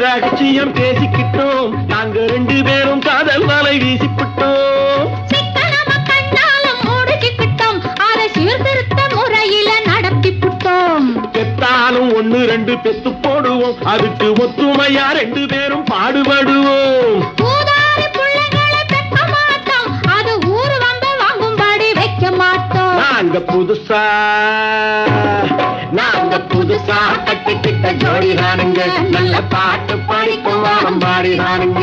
ரகசியம் பேசிக்கிட்டோம், நாங்க 2 பேரும் காதல் வலை வீசிப்பிட்டோம். சிக்கனமா கண்ணாலும் முடிச்சுக்கிட்டோம், அதை சீர்திருத்த முறையில நடத்திப்பிட்டோம். பெத்தாலும் 1 2 பெத்து போடுவோம், அதுக்கு ஒத்துமையா 2 பேரும் பாடுபடுவோம். ஊதாரி பிள்ளைகளை பெக்க மாட்டோம், அது ஊரு வந்த வாங்கும்படி வைக்க மாட்டோம். நாங்க புதுசா கட்டிக்கிட்ட ஜோடிதானுங்க, நல்ல பாட்டு பாடிக்கும் வாரம் பாடிதானுங்க.